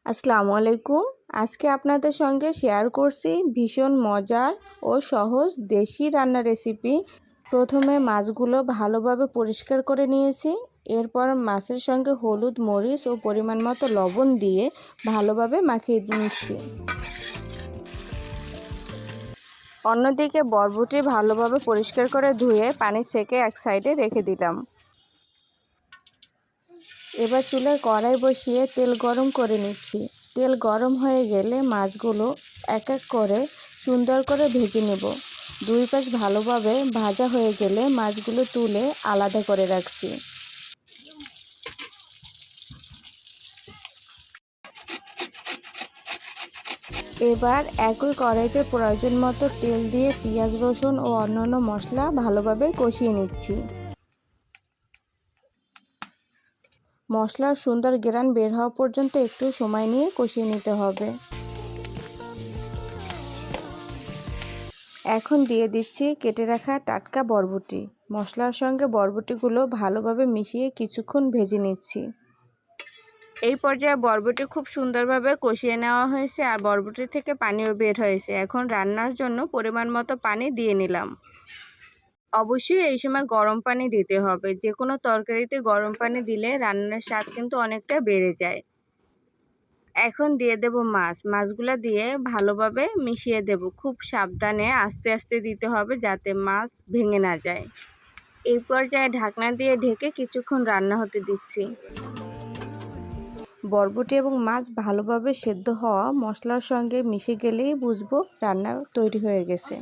আসসালামু আলাইকুম। আজকে আপনাদের সঙ্গে শেয়ার করছি ভীষণ মজার ও সহজ দেশি রান্নার রেসিপি। প্রথমে মাছগুলো ভালোভাবে পরিষ্কার করে নিয়েছি। এরপর মাছের সঙ্গে হলুদ, মরিচ ও পরিমাণ মতো লবণ দিয়ে ভালোভাবে মাখিয়ে নিচ্ছি। অন্যদিকে বরবটি ভালোভাবে পরিষ্কার করে ধুয়ে পানি ছেঁকে এক সাইডে রেখে দিলাম। এবার চুলায় কড়াই বসিয়ে তেল গরম করে নিচ্ছি। তেল গরম হয়ে গেলে মাছগুলো এক এক করে সুন্দর করে ভেজে নেব। দুই পাশ ভালোভাবে ভাজা হয়ে গেলে মাছগুলো তুলে আলাদা করে রাখছি। এবার একই কড়াইতে প্রয়োজন মতো তেল দিয়ে পেঁয়াজ, রসুন ও অন্যান্য মশলা ভালোভাবে কষিয়ে নিচ্ছি। মশলার সুন্দর ঘ্রাণ বের হওয়া পর্যন্ত একটু সময় নিয়ে কষিয়ে নিতে হবে। এখন দিয়ে দিচ্ছি কেটে রাখা টাটকা বরবটি। মশলার সঙ্গে বরবটিগুলো ভালোভাবে মিশিয়ে কিছুক্ষণ ভেজে নিচ্ছি। এই পর্যায়ে বরবটি খুব সুন্দরভাবে কষিয়ে নেওয়া হয়েছে আর বরবটি থেকে পানিও বের হয়েছে। এখন রান্নার জন্য পরিমাণ মতো পানি দিয়ে নিলাম। অবশ্যই এই সময় গরম পানি দিতে হবে। যে কোনো তরকারিতে গরম পানি দিলে রান্নার স্বাদ কিন্তু অনেকটা বেড়ে যায়। এখন দিয়ে দেব মাছগুলা দিয়ে ভালোভাবে মিশিয়ে দেব। খুব সাবধানে আস্তে আস্তে দিতে হবে যাতে মাছ ভেঙে না যায়। এই পর্যায়ে ঢাকনা দিয়ে ঢেকে কিছুক্ষণ রান্না হতে দিচ্ছি। বরবটি এবং মাছ ভালোভাবে সেদ্ধ হওয়া মশলার সঙ্গে মিশে গেলেই বুঝবো রান্না তৈরি হয়ে গেছে।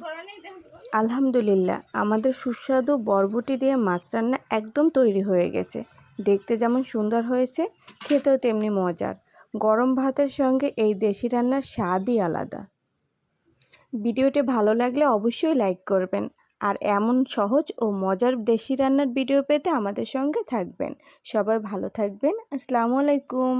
আলহামদুলিল্লাহ, আমাদের সুস্বাদু বরবটি দিয়ে মাছ রান্না একদম তৈরি হয়ে গেছে। দেখতে যেমন সুন্দর হয়েছে, খেতেও তেমনি মজার। গরম ভাতের সঙ্গে এই দেশি রান্নার স্বাদই আলাদা। ভিডিওটি ভালো লাগলে অবশ্যই লাইক করবেন আর এমন সহজ ও মজার দেশি রান্নার ভিডিও পেতে আমাদের সঙ্গে থাকবেন। সবাই ভালো থাকবেন। আসসালামু আলাইকুম।